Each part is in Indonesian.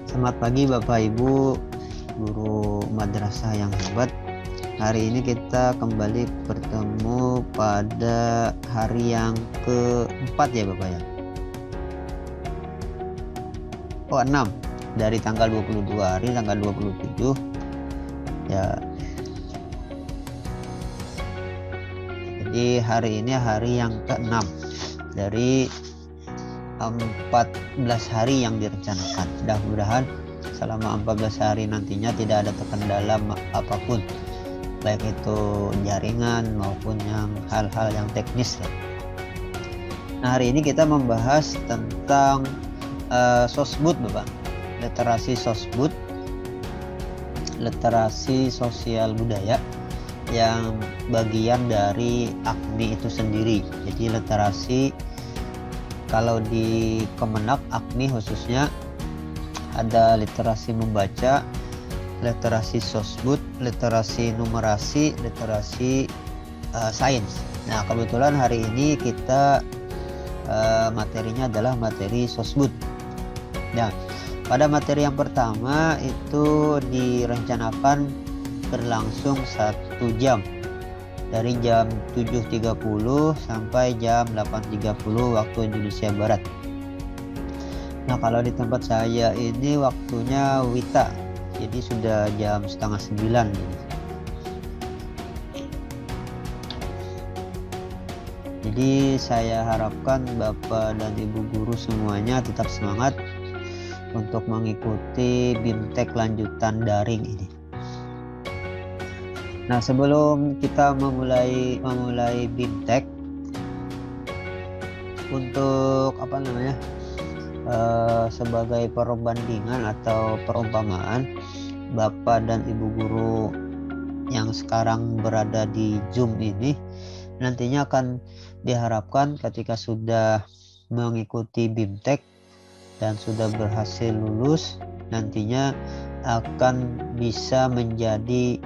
Selamat pagi Bapak Ibu, guru madrasah yang hebat. Hari ini kita kembali bertemu pada hari yang keempat ya Bapak ya. Oh 6, dari tanggal 22 hari tanggal 27 ya. Jadi hari ini hari yang ke-6 dari 14 hari yang direncanakan. Mudah-mudahan selama 14 hari nantinya tidak ada terkendala apapun, baik itu jaringan maupun yang hal-hal yang teknis. Nah, hari ini kita membahas tentang sosbud Bapak. Literasi sosbud, literasi sosial budaya yang bagian dari AKMI itu sendiri. Jadi literasi kalau di Kemenak AKMI khususnya ada literasi membaca, literasi sosbud, literasi numerasi, literasi sains. Nah, kebetulan hari ini kita materinya adalah materi sosbud. Nah, pada materi yang pertama itu direncanakan berlangsung 1 jam, dari jam 7.30 sampai jam 8.30 waktu Indonesia Barat. Nah, kalau di tempat saya ini waktunya WITA, jadi sudah jam 8:30 ini. Jadi saya harapkan Bapak dan Ibu guru semuanya tetap semangat untuk mengikuti BIMTEK lanjutan daring ini. Nah, sebelum kita memulai BIMTEK, untuk sebagai perbandingan atau perumpamaan, Bapak dan Ibu guru yang sekarang berada di Zoom ini nantinya akan diharapkan ketika sudah mengikuti BIMTEK dan sudah berhasil lulus, nantinya akan bisa menjadi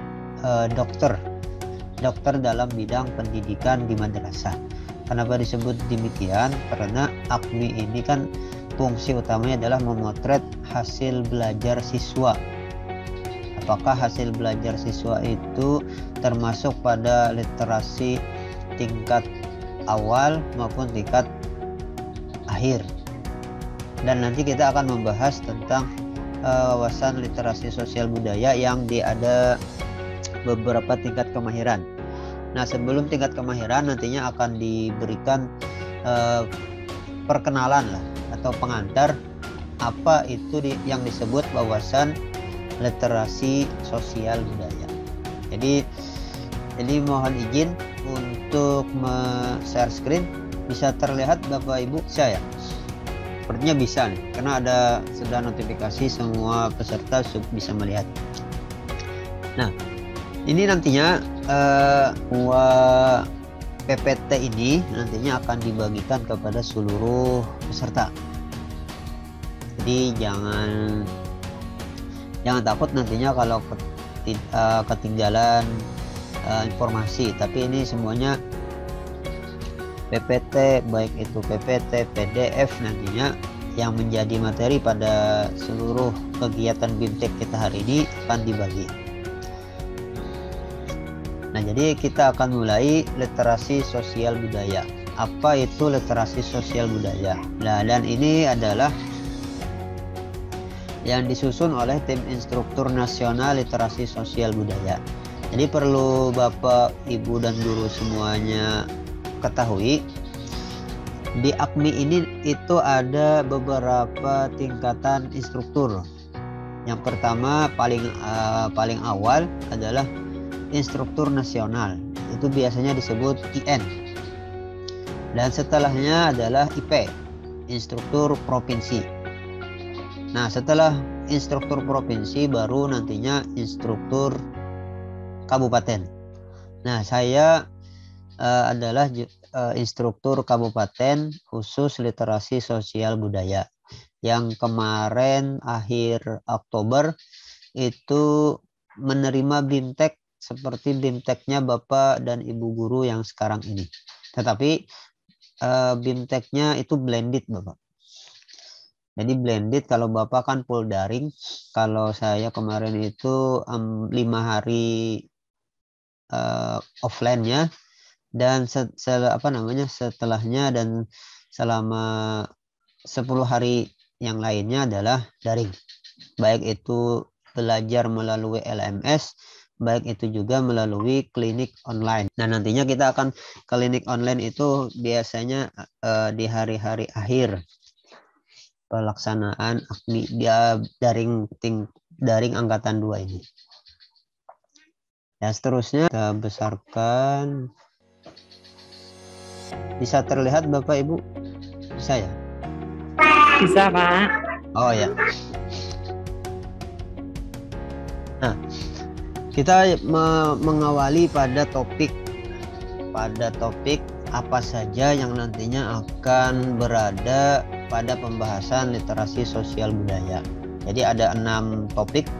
dokter dalam bidang pendidikan di madrasah. Kenapa disebut demikian? Karena AKMI ini kan fungsi utamanya adalah memotret hasil belajar siswa. Apakah hasil belajar siswa itu termasuk pada literasi tingkat awal maupun tingkat akhir. Dan nanti kita akan membahas tentang wawasan literasi sosial budaya yang ada beberapa tingkat kemahiran. Nah, sebelum tingkat kemahiran nantinya akan diberikan perkenalan lah atau pengantar apa itu yang disebut wawasan literasi sosial budaya. Jadi mohon izin untuk share screen. Bisa terlihat Bapak Ibu saya? Sepertinya bisa nih, karena ada sudah notifikasi semua peserta bisa melihat. Nah, ini nantinya semua PPT ini nantinya akan dibagikan kepada seluruh peserta. Jadi jangan takut nantinya kalau ketinggalan informasi, tapi ini semuanya PPT, baik itu PPT, PDF nantinya yang menjadi materi pada seluruh kegiatan BIMTEK kita hari ini akan dibagi. Nah, jadi kita akan mulai literasi sosial budaya. Apa itu literasi sosial budaya? Nah, dan ini adalah yang disusun oleh tim instruktur nasional literasi sosial budaya. Jadi perlu Bapak, Ibu, dan guru semuanya ketahui, di AKMI ini itu ada beberapa tingkatan instruktur. Yang pertama paling awal adalah instruktur nasional, itu biasanya disebut IN. Dan setelahnya adalah IP, instruktur provinsi. Nah, setelah instruktur provinsi baru nantinya instruktur kabupaten. Nah, saya adalah instruktur kabupaten khusus literasi sosial budaya, yang kemarin akhir Oktober itu menerima BIMTEK seperti BIMTEK-nya Bapak dan Ibu guru yang sekarang ini. Tetapi BIMTEK-nya itu blended Bapak. Jadi blended kalau Bapak kan full daring. Kalau saya kemarin itu 5 hari offline-nya, dan setelahnya dan selama 10 hari yang lainnya adalah daring. Baik itu belajar melalui LMS, baik itu juga melalui klinik online. Nah, nantinya kita akan klinik online itu biasanya di hari-hari akhir pelaksanaan dia daring angkatan 2 ini. Ya, seterusnya kita besarkan. Bisa terlihat Bapak Ibu? Bisa ya? Bisa, Pak. Oh ya. Nah, kita mengawali pada topik apa saja yang nantinya akan berada pada pembahasan literasi sosial budaya. Jadi ada 6 topik.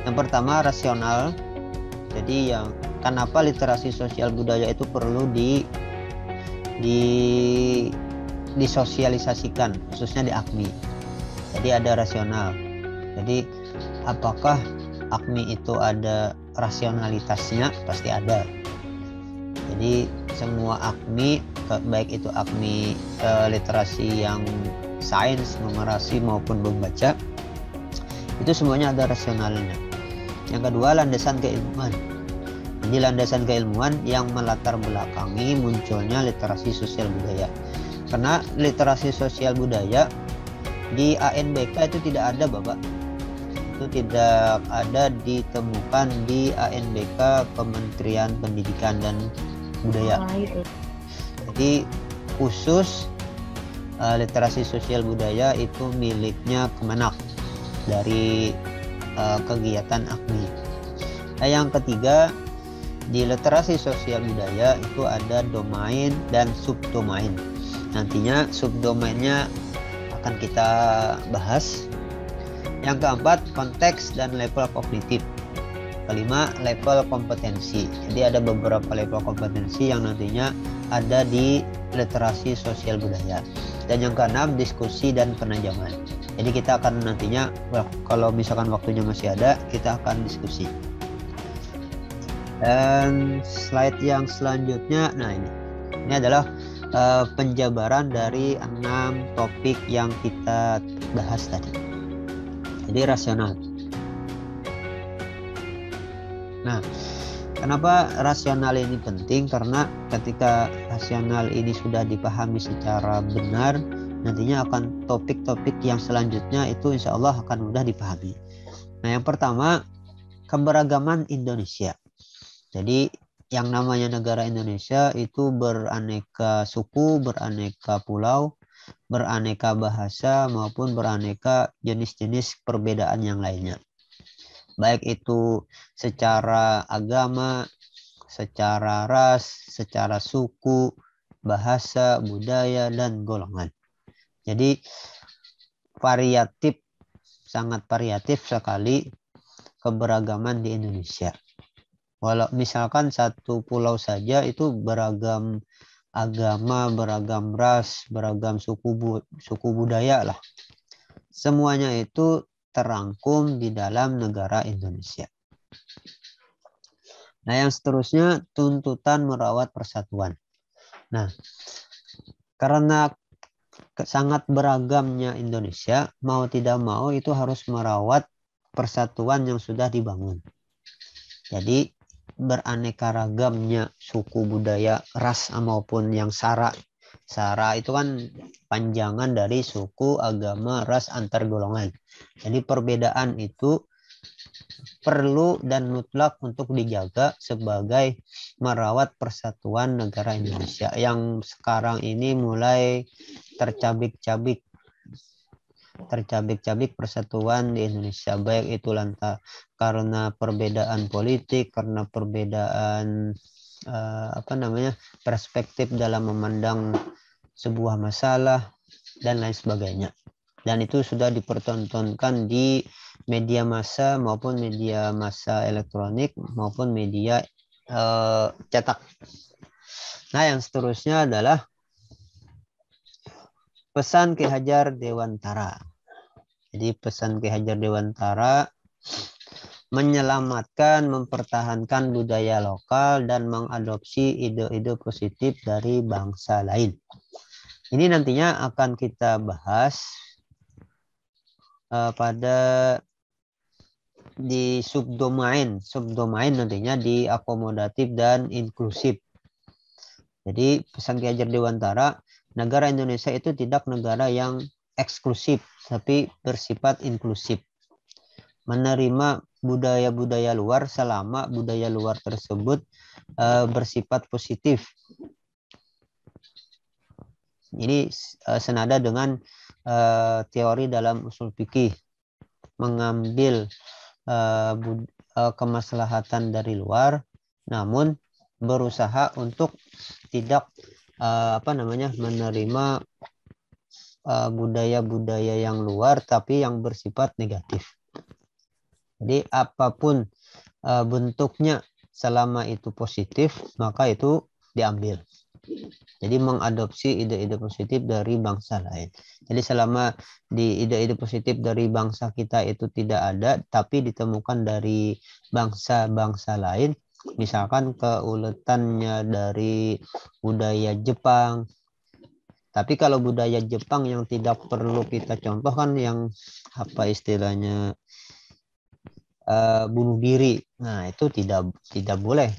Yang pertama rasional. Jadi kenapa literasi sosial budaya itu perlu disosialisasikan, khususnya di AKMI. Jadi ada rasional. Jadi apakah AKMI itu ada rasionalitasnya? Pasti ada. Jadi semua AKMI, baik itu AKMI literasi yang sains, numerasi maupun membaca, itu semuanya ada rasionalnya. Yang kedua, landasan keilmuan. Jadi landasan keilmuan yang melatar belakangi munculnya literasi sosial budaya. Karena literasi sosial budaya di ANBK itu tidak ada, Bapak. Itu tidak ada ditemukan di ANBK Kementerian Pendidikan dan Budaya. Jadi khusus literasi sosial budaya itu miliknya Kemenak dari kegiatan AKMI. Nah, yang ketiga, di literasi sosial budaya itu ada domain dan subdomain. Nantinya subdomainnya akan kita bahas. Yang keempat, konteks dan level kognitif. Kelima, level kompetensi. Jadi ada beberapa level kompetensi yang nantinya ada di literasi sosial budaya. Dan yang keenam, diskusi dan penajaman. Jadi kita akan nantinya, kalau misalkan waktunya masih ada, kita akan diskusi. Dan slide yang selanjutnya, nah ini adalah penjabaran dari 6 topik yang kita bahas tadi. Jadi rasional. Nah, kenapa rasional ini penting? Karena ketika rasional ini sudah dipahami secara benar, nantinya akan topik-topik yang selanjutnya itu insya Allah akan mudah dipahami. Nah, yang pertama, keberagaman Indonesia. Jadi yang namanya negara Indonesia itu beraneka suku, beraneka pulau, beraneka bahasa maupun beraneka jenis-jenis perbedaan yang lainnya. Baik itu secara agama, secara ras, secara suku, bahasa, budaya, dan golongan. Jadi variatif, sangat variatif sekali keberagaman di Indonesia. Walau misalkan satu pulau saja itu beragam agama, beragam ras, beragam suku budaya lah. Semuanya itu terangkum di dalam negara Indonesia. Nah, yang seterusnya tuntutan merawat persatuan. Nah, karena sangat beragamnya Indonesia, mau tidak mau itu harus merawat persatuan yang sudah dibangun. Jadi beraneka ragamnya suku budaya, ras maupun yang sara. Sara itu kan panjangan dari suku, agama, ras, antar golongan. Jadi perbedaan itu perlu dan mutlak untuk dijaga sebagai merawat persatuan negara Indonesia yang sekarang ini mulai tercabik-cabik persatuan di Indonesia, baik itu karena perbedaan politik, karena perbedaan perspektif dalam memandang sebuah masalah dan lain sebagainya. Dan itu sudah dipertontonkan di media massa maupun media massa elektronik maupun media cetak. Nah, yang seterusnya adalah pesan Ki Hajar Dewantara. Jadi pesan Ki Hajar Dewantara menyelamatkan, mempertahankan budaya lokal dan mengadopsi ide-ide positif dari bangsa lain. Ini nantinya akan kita bahas pada di subdomain nantinya di akomodatif dan inklusif. Jadi pesan Ki Hajar Dewantara, negara Indonesia itu tidak negara yang eksklusif, tapi bersifat inklusif. Menerima budaya-budaya luar selama budaya luar tersebut bersifat positif. Ini senada dengan teori dalam usul fikih, mengambil kemaslahatan dari luar, namun berusaha untuk tidak menerima budaya-budaya yang luar tapi yang bersifat negatif. Jadi apapun bentuknya selama itu positif maka itu diambil. Jadi mengadopsi ide-ide positif dari bangsa lain. Jadi selama di ide-ide positif dari bangsa kita itu tidak ada, tapi ditemukan dari bangsa-bangsa lain, misalkan keuletannya dari budaya Jepang. Tapi kalau budaya Jepang yang tidak perlu kita contohkan, yang apa istilahnya bunuh diri, nah itu tidak boleh.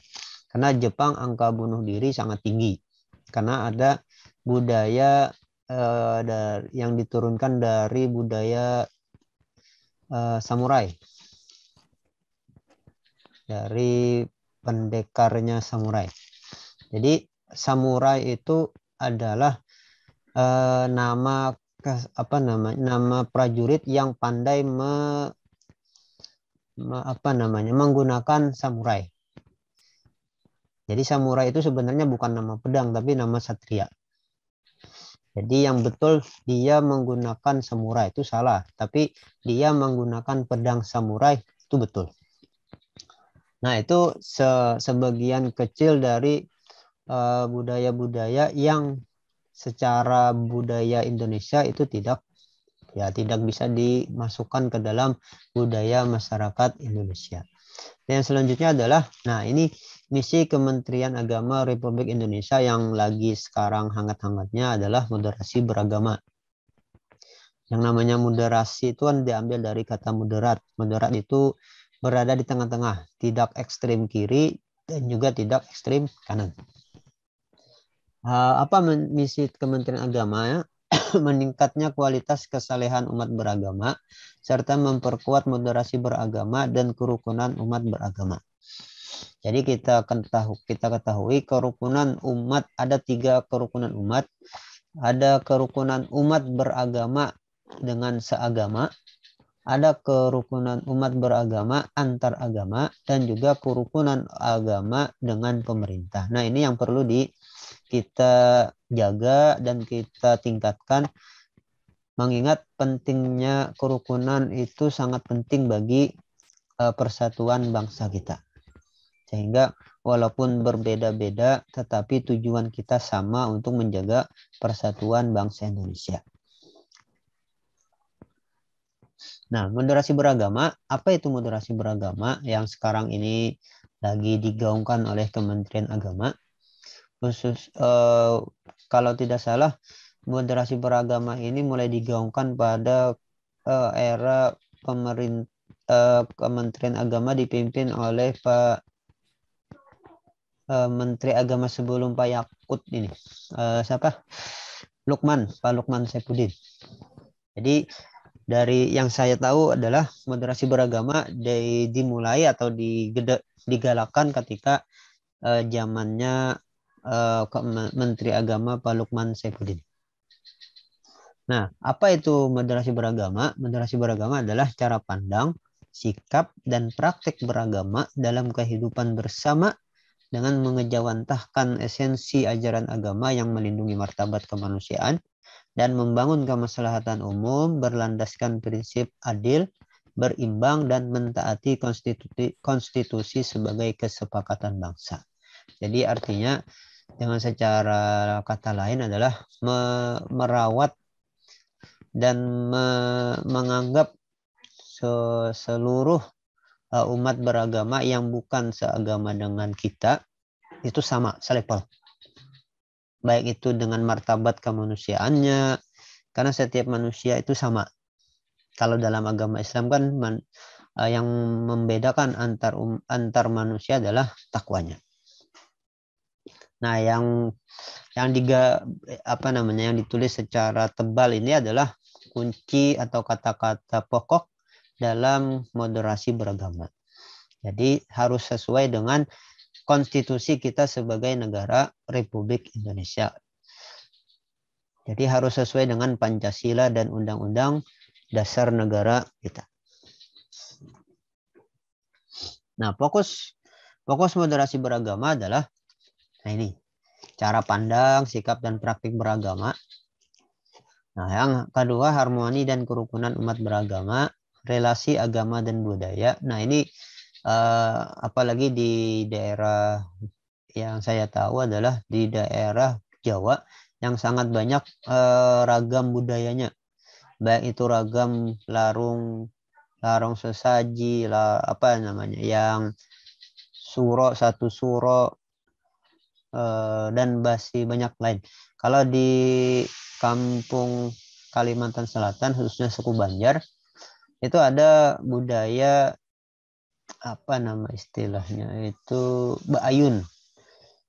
Karena Jepang angka bunuh diri sangat tinggi. Karena ada budaya yang diturunkan dari budaya samurai. Dari pendekarnya samurai. Jadi samurai itu adalah nama prajurit yang pandai menggunakan samurai. Jadi samurai itu sebenarnya bukan nama pedang tapi nama satria. Jadi yang betul dia menggunakan samurai itu salah, tapi dia menggunakan pedang samurai itu betul. Nah, itu sebagian kecil dari budaya-budaya yang secara budaya Indonesia itu tidak bisa dimasukkan ke dalam budaya masyarakat Indonesia. Dan selanjutnya adalah, nah ini misi Kementerian Agama Republik Indonesia yang lagi sekarang hangat-hangatnya adalah moderasi beragama. Yang namanya moderasi itu kan diambil dari kata moderat. Moderat itu berada di tengah-tengah, tidak ekstrim kiri dan juga tidak ekstrim kanan. Apa misi Kementerian Agama ya? Meningkatnya kualitas kesalehan umat beragama serta memperkuat moderasi beragama dan kerukunan umat beragama. Jadi kita ketahui kerukunan umat, ada 3 kerukunan umat. Ada kerukunan umat beragama dengan seagama, ada kerukunan umat beragama antar agama, dan juga kerukunan agama dengan pemerintah. Nah, ini yang perlu kita jaga dan kita tingkatkan, mengingat pentingnya kerukunan itu sangat penting bagi persatuan bangsa kita. Sehingga walaupun berbeda-beda tetapi tujuan kita sama untuk menjaga persatuan bangsa Indonesia. Nah, moderasi beragama, apa itu moderasi beragama yang sekarang ini lagi digaungkan oleh Kementerian Agama? Khusus kalau tidak salah, moderasi beragama ini mulai digaungkan pada era Kementerian Agama dipimpin oleh Pak Menteri Agama sebelum Pak Yakut ini. Siapa? Pak Lukman Saifuddin. Jadi dari yang saya tahu adalah moderasi beragama dimulai atau digalakkan ketika zamannya Menteri Agama Pak Lukman Saifuddin. Nah, apa itu moderasi beragama? Moderasi beragama adalah cara pandang, sikap, dan praktek beragama dalam kehidupan bersama dengan mengejawantahkan esensi ajaran agama yang melindungi martabat kemanusiaan dan membangun kemaslahatan umum berlandaskan prinsip adil, berimbang, dan mentaati konstitusi sebagai kesepakatan bangsa. Jadi artinya dengan secara kata lain adalah merawat dan menganggap seluruh umat beragama yang bukan seagama dengan kita itu sama, selevel. Baik itu dengan martabat kemanusiaannya, karena setiap manusia itu sama. Kalau dalam agama Islam kan yang membedakan antar manusia adalah takwanya. Nah, yang ditulis secara tebal ini adalah kunci atau kata-kata pokok dalam moderasi beragama. Jadi harus sesuai dengan konstitusi kita sebagai negara Republik Indonesia. Jadi harus sesuai dengan Pancasila dan Undang-Undang Dasar Negara kita. Nah, fokus moderasi beragama adalah ini, cara pandang, sikap, dan praktik beragama. Nah, yang kedua, harmoni dan kerukunan umat beragama, relasi agama dan budaya. Nah, ini apalagi di daerah yang saya tahu adalah di daerah Jawa yang sangat banyak ragam budayanya. Baik itu ragam larung sesaji, yang satu suro, dan masih banyak lain. Kalau di kampung Kalimantan Selatan, khususnya suku Banjar, itu ada budaya istilahnya itu Ba'ayun.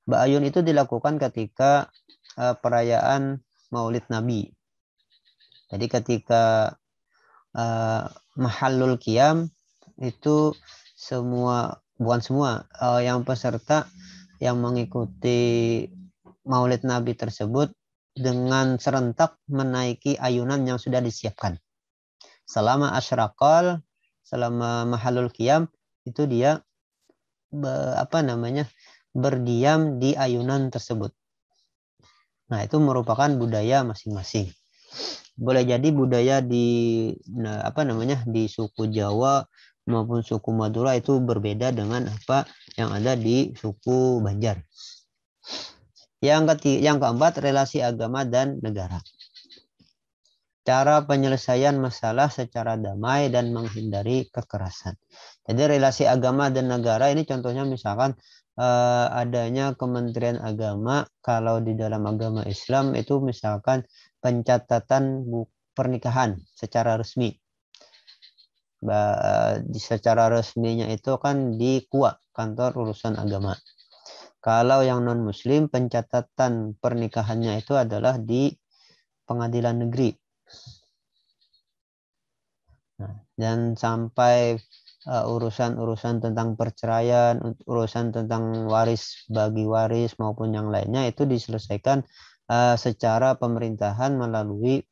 Ba'ayun itu dilakukan ketika perayaan Maulid Nabi. Jadi ketika Mahallul Qiyam itu bukan semua yang peserta yang mengikuti Maulid Nabi tersebut dengan serentak menaiki ayunan yang sudah disiapkan. Selama asyraqal, selama Mahallul Qiyam itu dia berdiam di ayunan tersebut. Nah, itu merupakan budaya masing-masing. Boleh jadi budaya di suku Jawa maupun suku Madura itu berbeda dengan apa yang ada di suku Banjar. Yang keempat, relasi agama dan negara. Cara penyelesaian masalah secara damai dan menghindari kekerasan. Jadi relasi agama dan negara ini contohnya misalkan adanya Kementerian Agama. Kalau di dalam agama Islam itu misalkan pencatatan pernikahan secara resmi. Secara resminya itu kan di KUA, Kantor Urusan Agama. Kalau yang non-muslim, pencatatan pernikahannya itu adalah di pengadilan negeri. Nah, dan sampai urusan-urusan tentang perceraian, urusan tentang bagi waris maupun yang lainnya itu diselesaikan secara pemerintahan melalui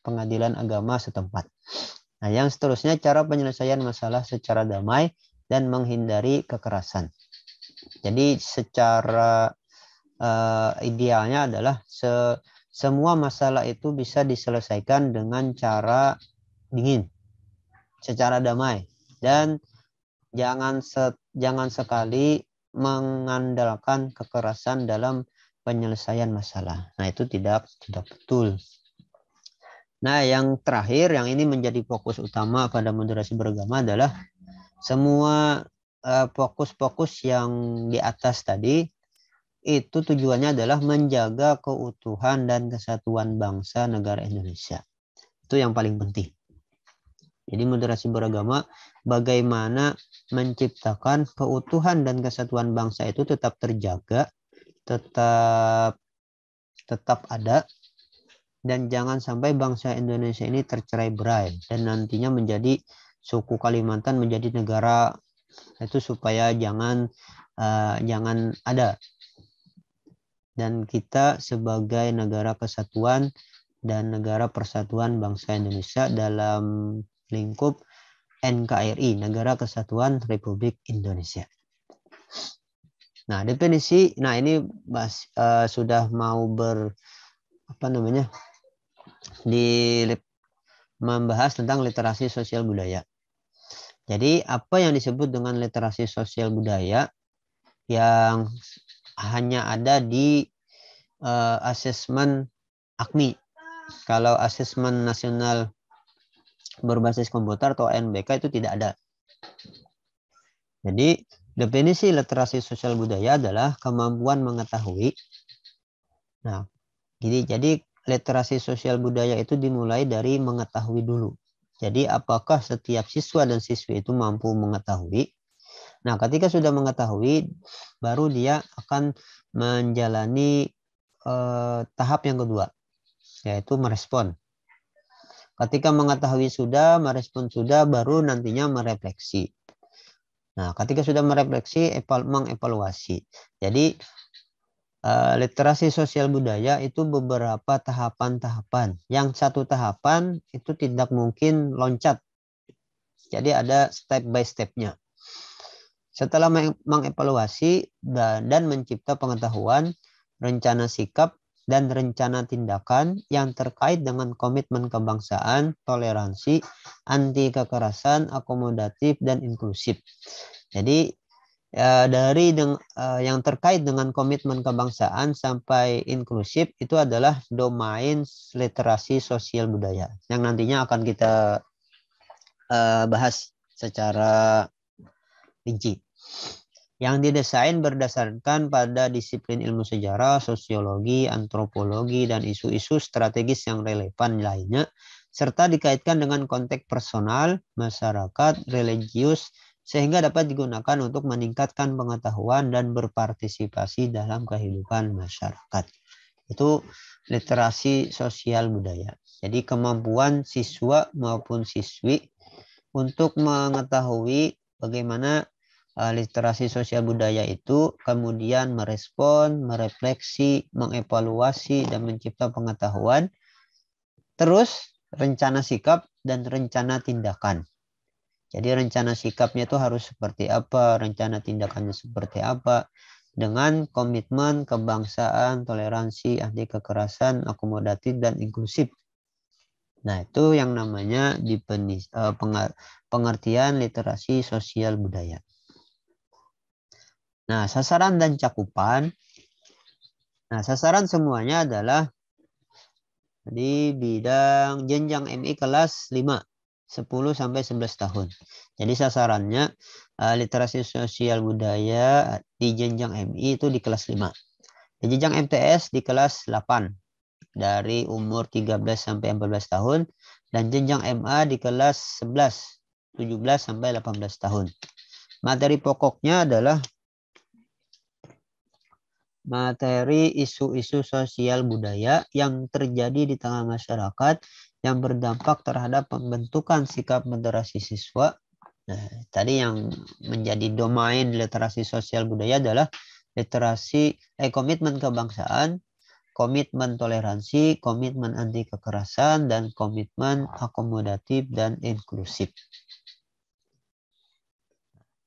pengadilan agama setempat. Nah, yang seterusnya cara penyelesaian masalah secara damai dan menghindari kekerasan. Jadi secara idealnya adalah semua masalah itu bisa diselesaikan dengan cara dingin, secara damai, dan jangan sekali mengandalkan kekerasan dalam penyelesaian masalah. Nah, itu tidak betul. Nah, yang terakhir, yang ini menjadi fokus utama pada moderasi beragama adalah semua fokus-fokus yang di atas tadi itu tujuannya adalah menjaga keutuhan dan kesatuan bangsa negara Indonesia. Itu yang paling penting. Jadi moderasi beragama bagaimana menciptakan keutuhan dan kesatuan bangsa itu tetap terjaga, tetap ada, dan jangan sampai bangsa Indonesia ini tercerai-berai dan nantinya menjadi suku Kalimantan menjadi negara itu, supaya jangan ada. Dan kita sebagai negara kesatuan dan negara persatuan bangsa Indonesia dalam lingkup NKRI, Negara Kesatuan Republik Indonesia. Nah, definisi, ini sudah mau membahas tentang literasi sosial budaya. Jadi apa yang disebut dengan literasi sosial budaya yang hanya ada di asesmen AKMI. Kalau asesmen nasional berbasis komputer atau ANBK itu tidak ada. Jadi definisi literasi sosial budaya adalah kemampuan mengetahui. Nah, jadi literasi sosial budaya itu dimulai dari mengetahui dulu. Jadi apakah setiap siswa dan siswi itu mampu mengetahui? Nah, ketika sudah mengetahui, baru dia akan menjalani tahap yang kedua, yaitu merespon. Ketika mengetahui sudah, merespon sudah, baru nantinya merefleksi. Nah, ketika sudah merefleksi, mengevaluasi. Jadi, literasi sosial budaya itu beberapa tahapan-tahapan. Yang satu tahapan itu tidak mungkin loncat. Jadi ada step by step-nya. Setelah mengevaluasi dan mencipta pengetahuan, rencana sikap, dan rencana tindakan yang terkait dengan komitmen kebangsaan, toleransi, anti kekerasan, akomodatif, dan inklusif. Jadi dari yang terkait dengan komitmen kebangsaan sampai inklusif itu adalah domain literasi sosial budaya yang nantinya akan kita bahas secara rinci. Yang didesain berdasarkan pada disiplin ilmu sejarah, sosiologi, antropologi, dan isu-isu strategis yang relevan lainnya, serta dikaitkan dengan konteks personal, masyarakat, religius, sehingga dapat digunakan untuk meningkatkan pengetahuan dan berpartisipasi dalam kehidupan masyarakat. Itu literasi sosial budaya. Jadi kemampuan siswa maupun siswi untuk mengetahui bagaimana literasi sosial budaya itu, kemudian merespon, merefleksi, mengevaluasi, dan mencipta pengetahuan, terus rencana sikap dan rencana tindakan. Jadi rencana sikapnya itu harus seperti apa, rencana tindakannya seperti apa, dengan komitmen kebangsaan, toleransi, anti kekerasan, akomodatif, dan inklusif. Nah, itu yang namanya pengertian literasi sosial budaya. Nah, sasaran dan cakupan. Nah, sasaran semuanya adalah di bidang jenjang MI kelas 5. 10 sampai 11 tahun. Jadi sasarannya literasi sosial budaya di jenjang MI itu di kelas 5. Di jenjang MTS di kelas 8 dari umur 13 sampai 14 tahun dan jenjang MA di kelas 11 17 sampai 18 tahun. Materi pokoknya adalah materi isu-isu sosial budaya yang terjadi di tengah masyarakat yang berdampak terhadap pembentukan sikap moderasi siswa. Nah, tadi yang menjadi domain literasi sosial budaya adalah komitmen kebangsaan, komitmen toleransi, komitmen anti kekerasan, dan komitmen akomodatif dan inklusif.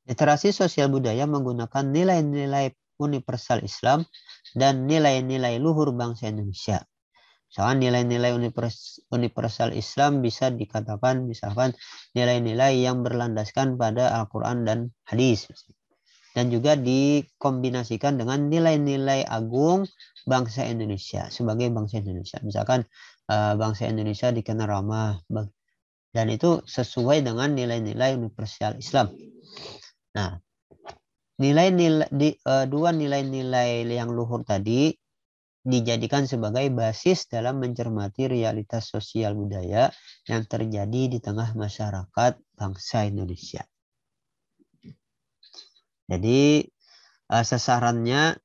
Literasi sosial budaya menggunakan nilai-nilai universal Islam dan nilai-nilai luhur bangsa Indonesia. Misalkan nilai-nilai universal Islam bisa dikatakan misalkan nilai-nilai yang berlandaskan pada Al-Quran dan hadis. Dan juga dikombinasikan dengan nilai-nilai agung bangsa Indonesia sebagai bangsa Indonesia. Misalkan bangsa Indonesia dikenal ramah dan itu sesuai dengan nilai-nilai universal Islam. Nah, dua nilai-nilai yang luhur tadi dijadikan sebagai basis dalam mencermati realitas sosial budaya yang terjadi di tengah masyarakat bangsa Indonesia. Jadi sasarannya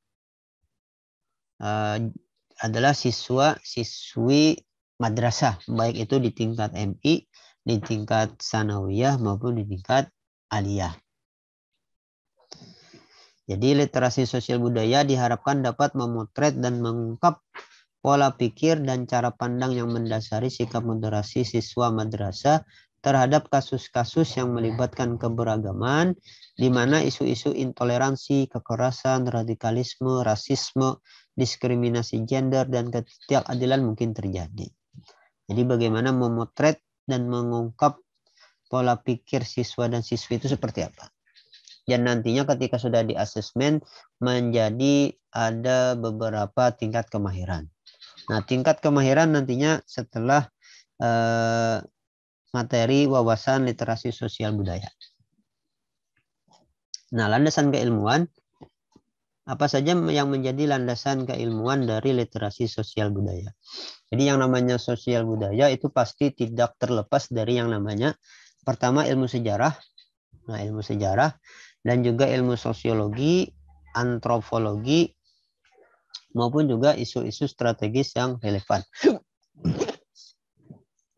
adalah siswa-siswi madrasah, baik itu di tingkat MI, di tingkat sanawiyah maupun di tingkat aliyah. Jadi literasi sosial budaya diharapkan dapat memotret dan mengungkap pola pikir dan cara pandang yang mendasari sikap moderasi siswa madrasah terhadap kasus-kasus yang melibatkan keberagaman, di mana isu-isu intoleransi, kekerasan, radikalisme, rasisme, diskriminasi gender, dan ketidakadilan mungkin terjadi. Jadi bagaimana memotret dan mengungkap pola pikir siswa dan siswi itu seperti apa. Dan nantinya ketika sudah di asesmen menjadi ada beberapa tingkat kemahiran. Nah, tingkat kemahiran nantinya setelah materi wawasan literasi sosial budaya. Nah, landasan keilmuan, apa saja yang menjadi landasan keilmuan dari literasi sosial budaya? Jadi yang namanya sosial budaya itu pasti tidak terlepas dari yang namanya pertama ilmu sejarah. Nah, ilmu sejarah dan juga ilmu sosiologi, antropologi, maupun juga isu-isu strategis yang relevan.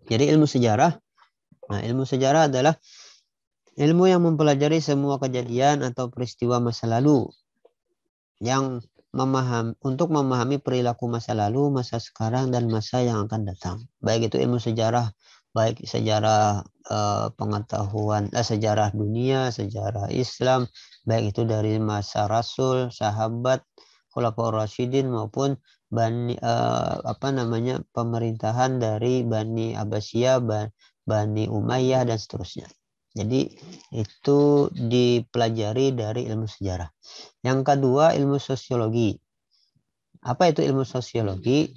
Jadi ilmu sejarah, nah ilmu sejarah adalah ilmu yang mempelajari semua kejadian atau peristiwa masa lalu yang untuk memahami perilaku masa lalu, masa sekarang, dan masa yang akan datang. Baik itu ilmu sejarah, baik sejarah pengetahuan, sejarah dunia, sejarah Islam, baik itu dari masa Rasul, sahabat, Khulafaur Rasyidin maupun pemerintahan dari Bani Abbasiyah, Bani Umayyah dan seterusnya. Jadi itu dipelajari dari ilmu sejarah. Yang kedua, ilmu sosiologi. Apa itu ilmu sosiologi?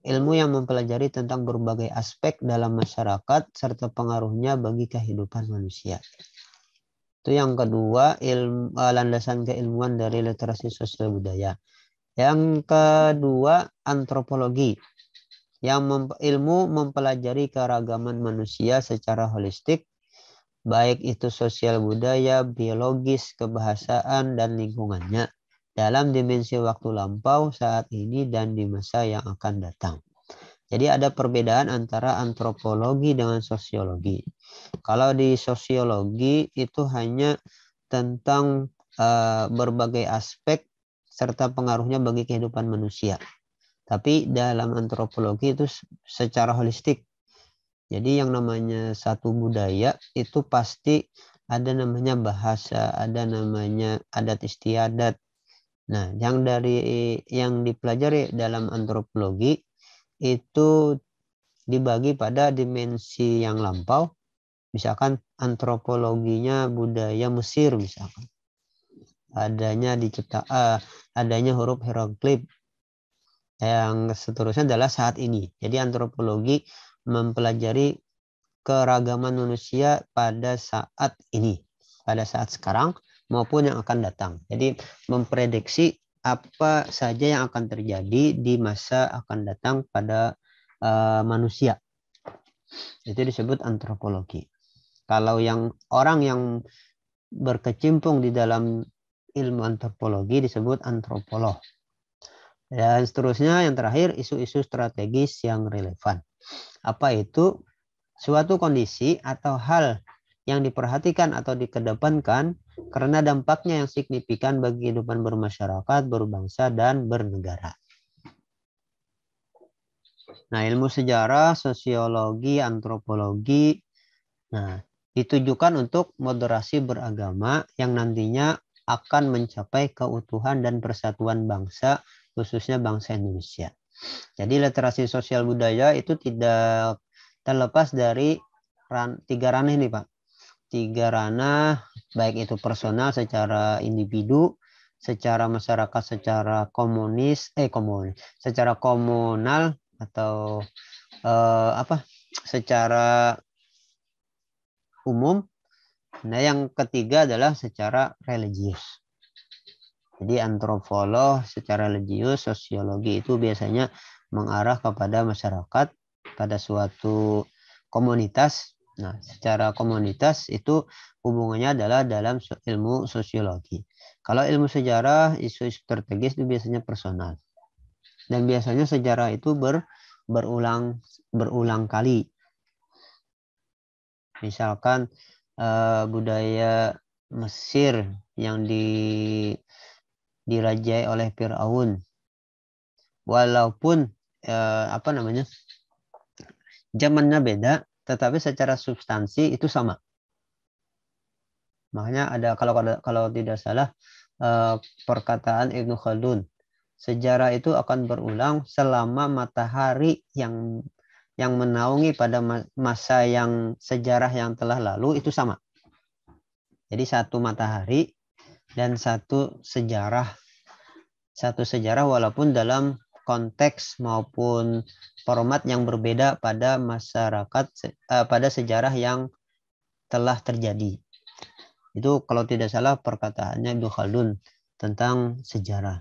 Ilmu yang mempelajari tentang berbagai aspek dalam masyarakat serta pengaruhnya bagi kehidupan manusia. Itu yang kedua, landasan keilmuan dari literasi sosial budaya. Yang kedua, antropologi. Ilmu mempelajari keragaman manusia secara holistik, baik itu sosial budaya, biologis, kebahasaan, dan lingkungannya dalam dimensi waktu lampau, saat ini, dan di masa yang akan datang. Jadi ada perbedaan antara antropologi dengan sosiologi. Kalau di sosiologi itu hanya tentang berbagai aspek serta pengaruhnya bagi kehidupan manusia. Tapi dalam antropologi itu secara holistik. Jadi yang namanya satu budaya itu pasti ada namanya bahasa, ada namanya adat istiadat. Nah, yang dipelajari dalam antropologi itu dibagi pada dimensi yang lampau. Misalkan antropologinya budaya Mesir misalkan. Adanya huruf hieroglif. Yang seterusnya adalah saat ini. Jadi antropologi mempelajari keragaman manusia pada saat ini, pada saat sekarang maupun yang akan datang. Jadi memprediksi apa saja yang akan terjadi di masa akan datang pada manusia. Itu disebut antropologi. Kalau orang yang berkecimpung di dalam ilmu antropologi disebut antropolog. Dan seterusnya yang terakhir isu-isu strategis yang relevan. Apa itu? Suatu kondisi atau hal yang diperhatikan atau dikedepankan karena dampaknya yang signifikan bagi kehidupan bermasyarakat, berbangsa, dan bernegara. Nah, ilmu sejarah, sosiologi, antropologi, nah, ditujukan untuk moderasi beragama yang nantinya akan mencapai keutuhan dan persatuan bangsa, khususnya bangsa Indonesia. Jadi literasi sosial budaya itu tidak terlepas dari tiga ranah ini, Pak. Tiga ranah, baik itu personal secara individu, secara masyarakat, secara secara komunal atau secara umum. Nah, yang ketiga adalah secara religius. Jadi antropolog secara religius, sosiologi itu biasanya mengarah kepada masyarakat, pada suatu komunitas. Nah, secara komunitas itu hubungannya adalah dalam ilmu sosiologi. Kalau ilmu sejarah, isu-isu strategis itu biasanya personal. Dan biasanya sejarah itu berulang kali. Misalkan budaya Mesir yang dirajai oleh Firaun, walaupun zamannya beda, tetapi secara substansi itu sama. Makanya ada kalau tidak salah perkataan Ibnu Khaldun, sejarah itu akan berulang selama matahari yang menaungi pada masa yang sejarah yang telah lalu itu sama. Jadi satu matahari dan satu sejarah walaupun dalam konteks maupun format yang berbeda pada masyarakat, pada sejarah yang telah terjadi. Itu kalau tidak salah perkataannya Ibnu Khaldun tentang sejarah.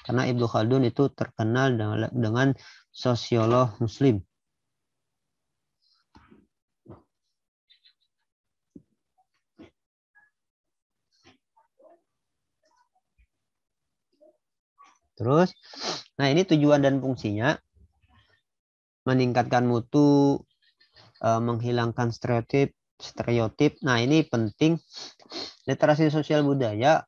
Karena Ibnu Khaldun itu terkenal dengan sosiolog Muslim. Terus, nah ini tujuan dan fungsinya meningkatkan mutu, menghilangkan stereotip. Nah ini penting. Literasi sosial budaya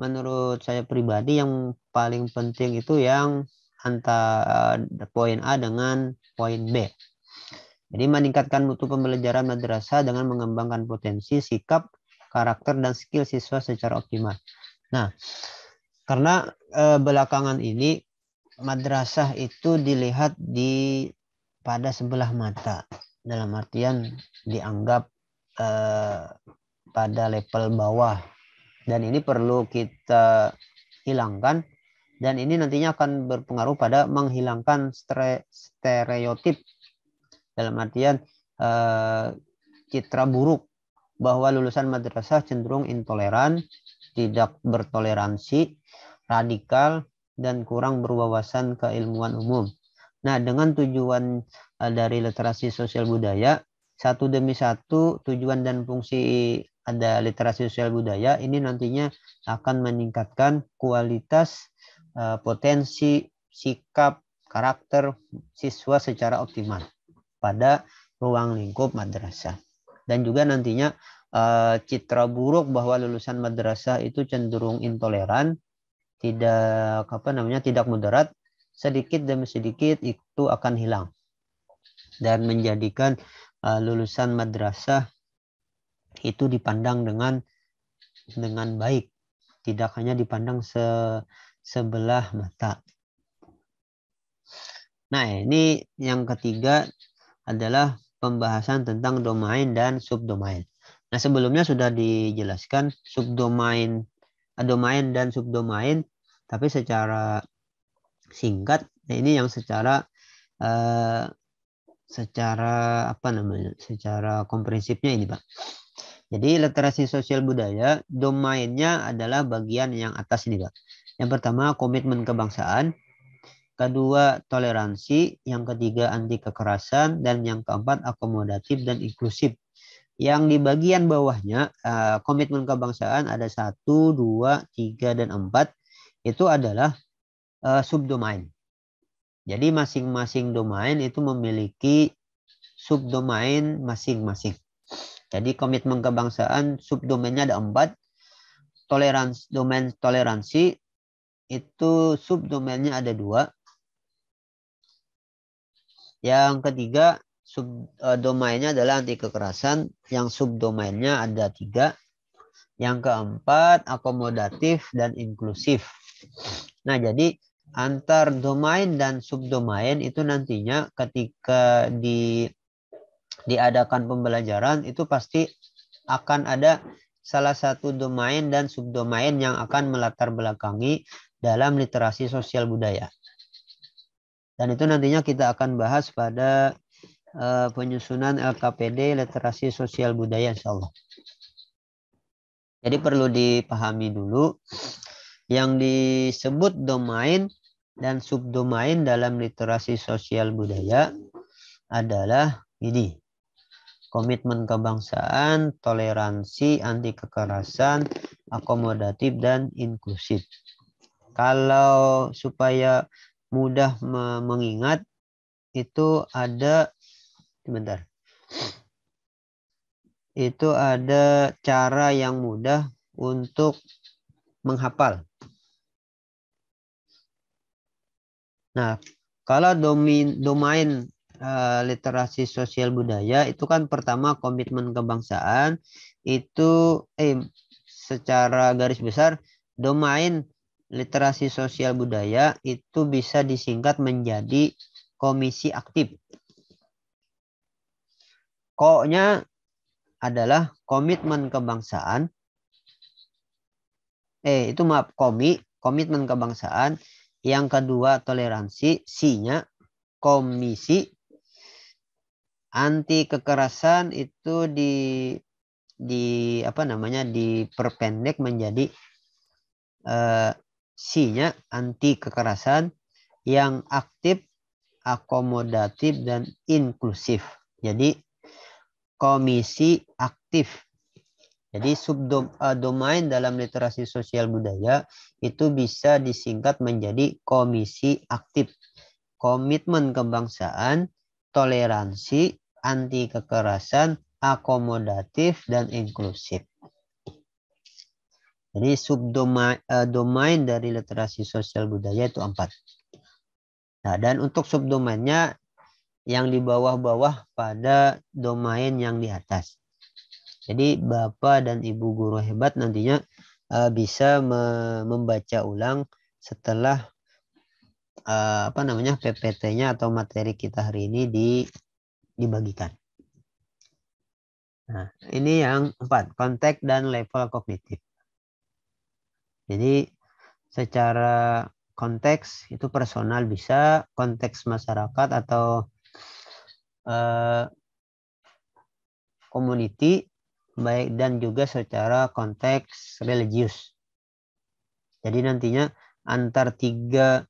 menurut saya pribadi yang paling penting itu yang antara poin A dengan poin B. Jadi meningkatkan mutu pembelajaran madrasah dengan mengembangkan potensi, sikap, karakter, dan skill siswa secara optimal. Nah, karena belakangan ini madrasah itu dilihat pada sebelah mata, dalam artian dianggap pada level bawah, dan ini perlu kita hilangkan, dan ini nantinya akan berpengaruh pada menghilangkan stereotip, dalam artian citra buruk bahwa lulusan madrasah cenderung intoleran, tidak bertoleransi, radikal, dan kurang berwawasan keilmuan umum. Nah, dengan tujuan dari literasi sosial budaya, satu demi satu tujuan dan fungsi ada literasi sosial budaya ini nantinya akan meningkatkan kualitas, potensi, sikap, karakter siswa secara optimal pada ruang lingkup madrasah. Dan juga nantinya citra buruk bahwa lulusan madrasah itu cenderung intoleran, tidak moderat, sedikit demi sedikit itu akan hilang dan menjadikan lulusan madrasah itu dipandang dengan baik, tidak hanya dipandang sebelah mata. Nah, ini yang ketiga adalah pembahasan tentang domain dan subdomain. Nah, sebelumnya sudah dijelaskan subdomain, domain dan subdomain, tapi secara singkat. Nah, ini yang secara secara komprehensifnya ini, Pak. Jadi literasi sosial budaya, domainnya adalah bagian yang atas ini, Pak. Yang pertama komitmen kebangsaan, kedua toleransi, yang ketiga anti kekerasan, dan yang keempat akomodatif dan inklusif. Yang di bagian bawahnya komitmen kebangsaan ada 1, 2, 3, dan 4 itu adalah subdomain. Jadi masing-masing domain itu memiliki subdomain masing-masing. Jadi komitmen kebangsaan subdomainnya ada 4. Domain toleransi itu subdomainnya ada 2. Yang ketiga subdomainnya adalah anti kekerasan, yang subdomainnya ada 3. Yang keempat akomodatif dan inklusif. Nah, jadi antar domain dan subdomain itu nantinya ketika diadakan pembelajaran itu pasti akan ada salah satu domain dan subdomain yang akan melatar belakangi dalam literasi sosial budaya. Dan itu nantinya kita akan bahas pada penyusunan LKPD literasi sosial budaya insyaallah. Jadi perlu dipahami dulu yang disebut domain dan subdomain dalam literasi sosial budaya adalah ini. Komitmen kebangsaan, toleransi, anti kekerasan, akomodatif, dan inklusif. Kalau supaya mudah mengingat itu ada, sebentar. Itu ada cara yang mudah untuk menghafal. Nah, kalau domain literasi sosial budaya itu kan pertama komitmen kebangsaan itu secara garis besar domain literasi sosial budaya itu bisa disingkat menjadi komisi aktif. Ko-nya adalah komitmen kebangsaan. Komitmen kebangsaan. Yang kedua toleransi, C-nya komisi. Anti kekerasan itu diperpendek menjadi C-nya anti kekerasan, yang aktif, akomodatif, dan inklusif. Jadi komisi aktif. Jadi subdomain dalam literasi sosial budaya itu bisa disingkat menjadi komisi aktif. Komitmen kebangsaan, toleransi, anti kekerasan, akomodatif, dan inklusif. Jadi domain dari literasi sosial budaya itu 4. Nah, dan untuk subdomainnya yang di bawah-bawah pada domain yang di atas. Jadi Bapak dan Ibu guru hebat nantinya bisa membaca ulang setelah PPT-nya atau materi kita hari ini dibagikan. Nah, ini yang 4, konteks dan level kognitif. Jadi secara konteks itu personal bisa, konteks masyarakat atau community, baik, dan juga secara konteks religius. Jadi nantinya antar 3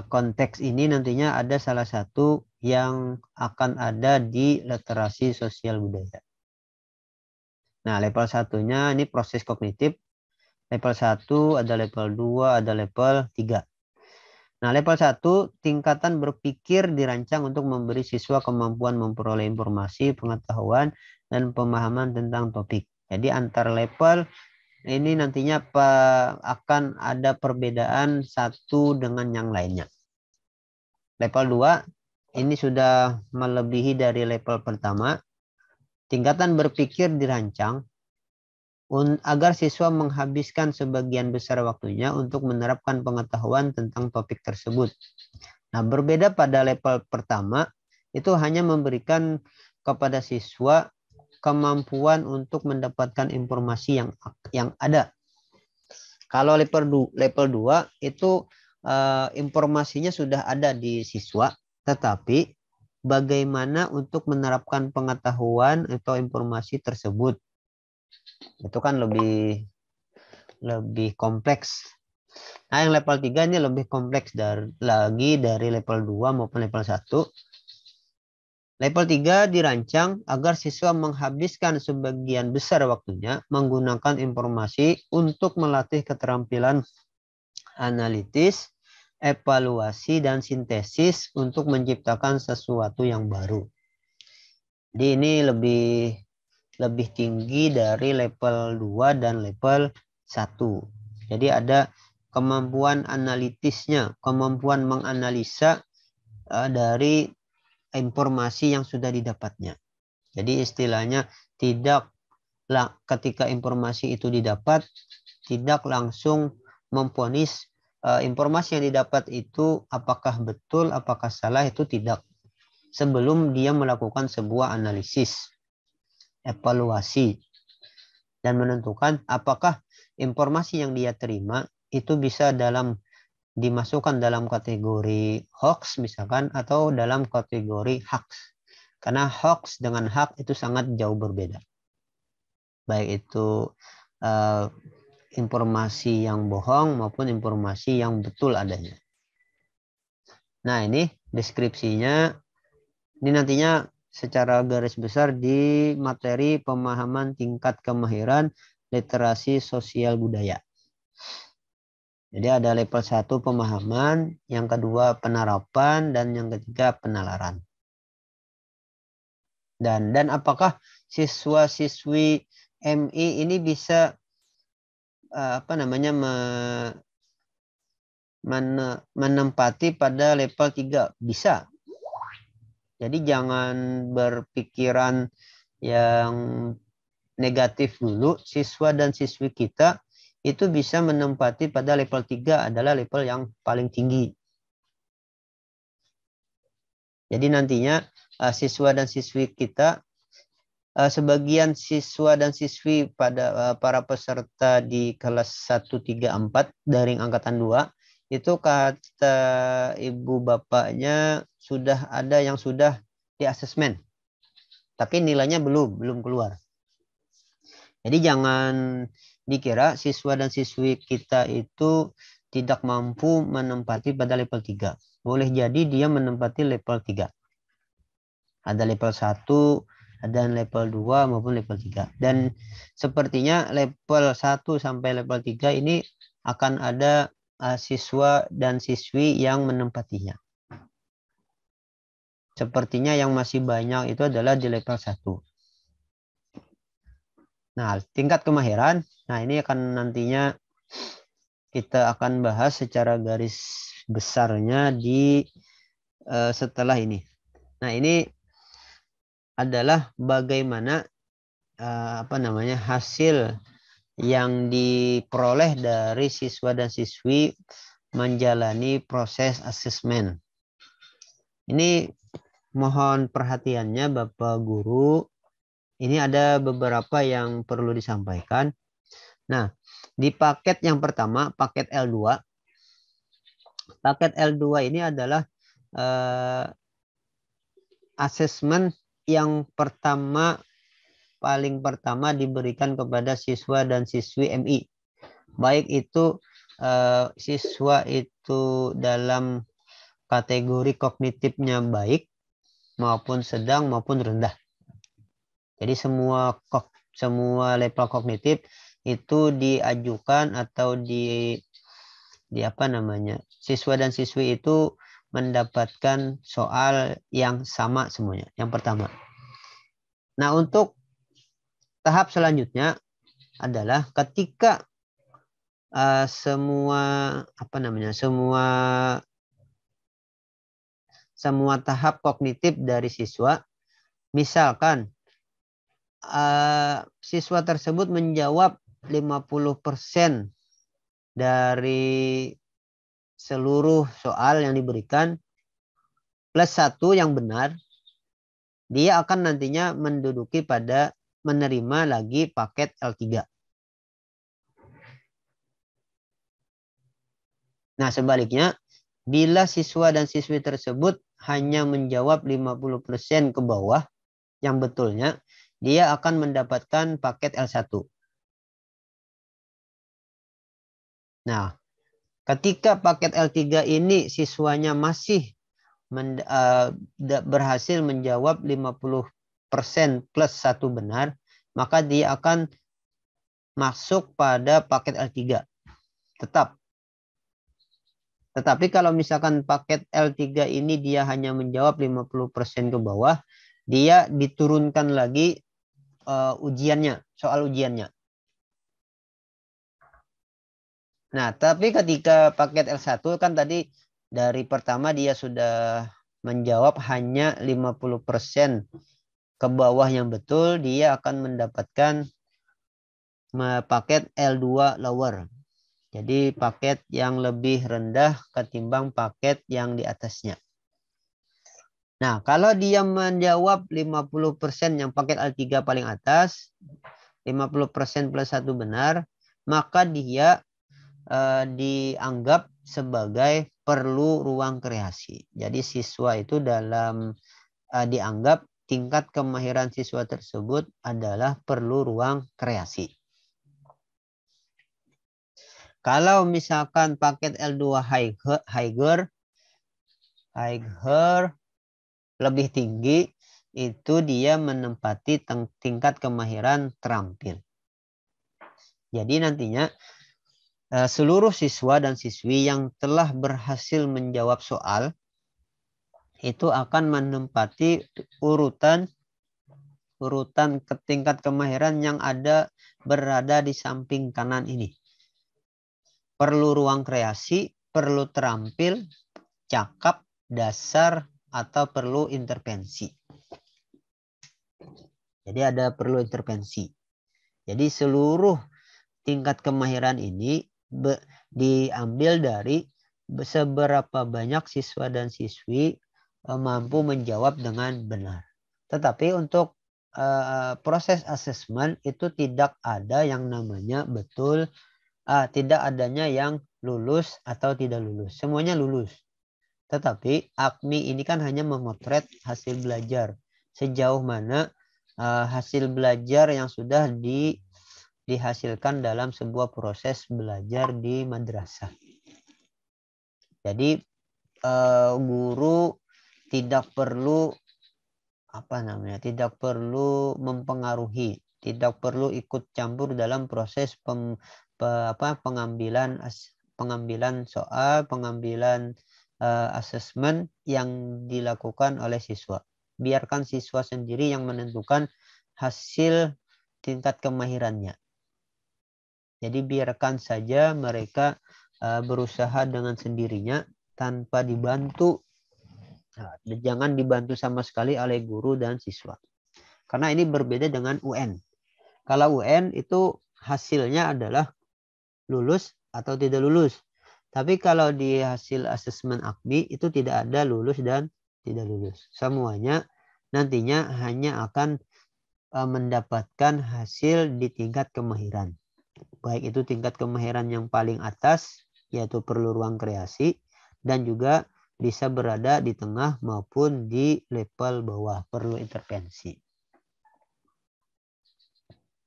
konteks ini nantinya ada salah satu yang akan ada di literasi sosial budaya. Nah, level 1-nya ini proses kognitif. Level 1, ada level 2, ada level 3. Nah, level 1, tingkatan berpikir dirancang untuk memberi siswa kemampuan memperoleh informasi, pengetahuan, dan pemahaman tentang topik. Jadi antar level ini nantinya akan ada perbedaan satu dengan yang lainnya. Level 2, ini sudah melebihi dari level pertama. Tingkatan berpikir dirancang agar siswa menghabiskan sebagian besar waktunya untuk menerapkan pengetahuan tentang topik tersebut. Nah, berbeda pada level pertama, itu hanya memberikan kepada siswa kemampuan untuk mendapatkan informasi yang ada. Kalau level 2 itu informasinya sudah ada di siswa, tetapi bagaimana untuk menerapkan pengetahuan atau informasi tersebut. Itu kan lebih kompleks. Nah, yang level 3 ini lebih kompleks lagi dari level 2 maupun level 1. Level 3 dirancang agar siswa menghabiskan sebagian besar waktunya menggunakan informasi untuk melatih keterampilan analitis, evaluasi, dan sintesis untuk menciptakan sesuatu yang baru. Jadi ini lebih tinggi dari level 2 dan level 1. Jadi ada kemampuan analitisnya, kemampuan menganalisa dari informasi yang sudah didapatnya. Jadi istilahnya ketika informasi itu didapat, tidak langsung memvonis informasi yang didapat itu apakah betul, apakah salah, itu tidak. Sebelum dia melakukan sebuah analisis, evaluasi, dan menentukan apakah informasi yang dia terima itu bisa dimasukkan dalam kategori hoax misalkan, atau dalam kategori hoax. Karena hoax dengan hak itu sangat jauh berbeda. Baik itu informasi yang bohong maupun informasi yang betul adanya. Nah, ini deskripsinya. Ini nantinya secara garis besar di materi pemahaman tingkat kemahiran literasi sosial budaya. Jadi ada level 1 pemahaman, yang kedua penerapan, dan yang ketiga penalaran. Dan apakah siswa-siswi MI ini bisa menempati pada level 3? Bisa. Jadi jangan berpikiran yang negatif dulu. Siswa dan siswi kita itu bisa menempati pada level 3 adalah level yang paling tinggi. Jadi nantinya siswa dan siswi kita, sebagian siswa dan siswi pada para peserta di kelas 1, 3, 4 daring angkatan 2 itu kata ibu bapaknya sudah ada yang sudah di asesmen, tapi nilainya belum keluar. Jadi jangan dikira siswa dan siswi kita itu tidak mampu menempati pada level 3. Boleh jadi dia menempati level 3. Ada level 1, ada level 2 maupun level 3. Dan sepertinya level 1 sampai level 3 ini akan ada siswa dan siswi yang menempatinya. Sepertinya yang masih banyak itu adalah di level 1. Nah, tingkat kemahiran, nah ini akan nantinya kita akan bahas secara garis besarnya di setelah ini. Nah, ini adalah bagaimana hasil yang diperoleh dari siswa dan siswi menjalani proses asesmen. Ini mohon perhatiannya Bapak Guru. Ini ada beberapa yang perlu disampaikan. Nah, di paket yang pertama, paket L2. Paket L2 ini adalah asesmen yang paling pertama diberikan kepada siswa dan siswi MI. Baik itu siswa itu dalam kategori kognitifnya baik maupun sedang maupun rendah. Jadi semua level kognitif itu diajukan atau siswa dan siswi itu mendapatkan soal yang sama semuanya. Yang pertama. Nah, untuk tahap selanjutnya adalah ketika semua tahap kognitif dari siswa, misalkan siswa tersebut menjawab 50% dari seluruh soal yang diberikan plus 1 yang benar, dia akan nantinya menduduki pada menerima lagi paket L3. Nah, sebaliknya, bila siswa dan siswi tersebut hanya menjawab 50% ke bawah yang betulnya, dia akan mendapatkan paket L1. Nah, ketika paket L3 ini siswanya masih berhasil menjawab 50% plus 1 benar, maka dia akan masuk pada paket L3. Tetapi kalau misalkan paket L3 ini dia hanya menjawab 50% ke bawah, dia diturunkan lagi soal ujiannya. Nah, tapi ketika paket L1 kan tadi dari pertama dia sudah menjawab hanya 50% ke bawah yang betul, dia akan mendapatkan paket L2 lower. Jadi paket yang lebih rendah ketimbang paket yang di atasnya. Nah, kalau dia menjawab 50% yang paket L3 paling atas, 50% plus 1 benar, maka dia dianggap sebagai perlu ruang kreasi. Jadi siswa itu dianggap tingkat kemahiran siswa tersebut adalah perlu ruang kreasi. Kalau misalkan paket L2 higher lebih tinggi, itu dia menempati tingkat kemahiran terampil. Jadi nantinya seluruh siswa dan siswi yang telah berhasil menjawab soal itu akan menempati urutan ke tingkat kemahiran yang berada di samping kanan ini. Perlu ruang kreasi, perlu terampil, cakap, dasar, atau perlu intervensi. Jadi ada perlu intervensi. Jadi seluruh tingkat kemahiran ini diambil dari seberapa banyak siswa dan siswi mampu menjawab dengan benar. Tetapi untuk proses asesmen itu tidak ada yang namanya tidak adanya yang lulus atau tidak lulus. Semuanya lulus. Tetapi AKMI ini kan hanya memotret hasil belajar. Sejauh mana hasil belajar yang sudah dihasilkan dalam sebuah proses belajar di madrasah. Jadi guru tidak perlu tidak perlu mempengaruhi, tidak perlu ikut campur dalam proses pengambilan soal, pengambilan asesmen yang dilakukan oleh siswa. Biarkan siswa sendiri yang menentukan hasil tingkat kemahirannya. Jadi biarkan saja mereka berusaha dengan sendirinya tanpa dibantu. Nah, jangan dibantu sama sekali oleh guru dan siswa. Karena ini berbeda dengan UN. Kalau UN itu hasilnya adalah lulus atau tidak lulus. Tapi kalau di hasil asesmen AKMI itu tidak ada lulus dan tidak lulus. Semuanya nantinya hanya akan mendapatkan hasil di tingkat kemahiran. Baik itu tingkat kemahiran yang paling atas, yaitu perlu ruang kreasi, dan juga bisa berada di tengah maupun di level bawah, perlu intervensi.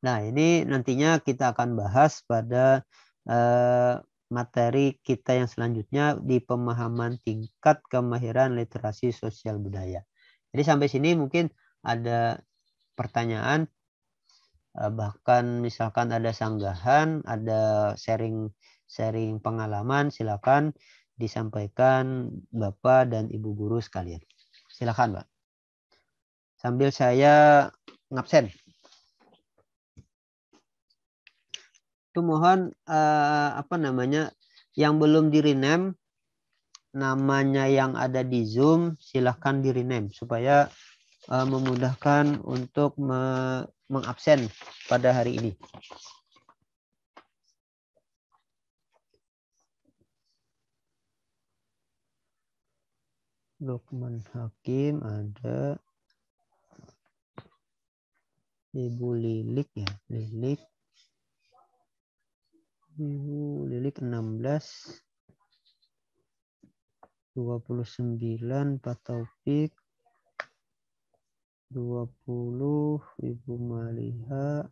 Nah, ini nantinya kita akan bahas pada materi kita yang selanjutnya di pemahaman tingkat kemahiran literasi sosial budaya. Jadi sampai sini mungkin ada pertanyaan, bahkan misalkan ada sanggahan, ada sharing pengalaman, silakan disampaikan Bapak dan Ibu guru sekalian. Silakan, Pak. Sambil saya ngabsen. Itu mohon yang belum di-rename namanya yang ada di Zoom silahkan di-rename supaya memudahkan untuk mengabsen pada hari ini. Lukman Hakim ada, Ibu Lilik ya, Ibu Lilik 16, 29 Pak Taufik, 20 Ibu Maliha,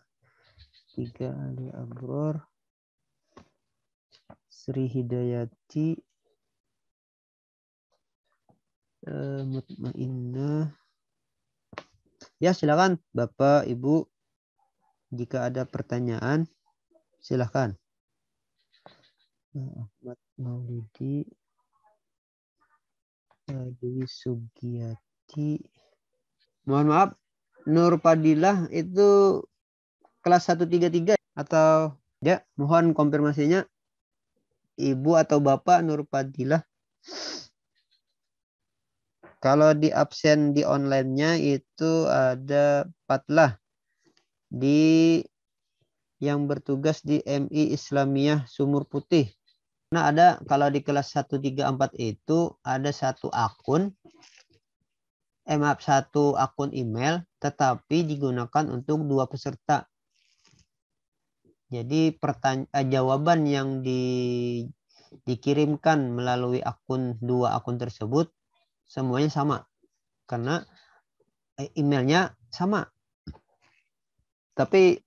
3 Ali Abror, Sri Hidayati, Mutmainnah. Ya, silakan Bapak Ibu, jika ada pertanyaan silakan. Ahmad Maulidi, Dewi Sugiyati. Mohon maaf, Nur Fadilah itu kelas 133 atau ya, mohon konfirmasinya Ibu atau Bapak Nur Fadilah. Kalau di absen di online-nya itu ada Patlah di yang bertugas di MI Islamiyah Sumur Putih. Nah, ada kalau di kelas 134 itu ada satu akun satu akun email tetapi digunakan untuk 2 peserta. Jadi jawaban yang dikirimkan melalui 2 akun tersebut semuanya sama karena emailnya sama. Tapi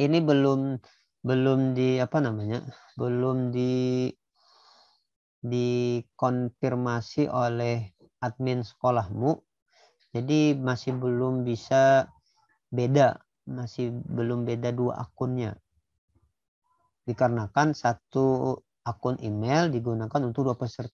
ini belum dikonfirmasi oleh admin sekolahmu. Jadi masih belum bisa belum beda 2 akunnya. Dikarenakan satu akun email digunakan untuk 2 peserta.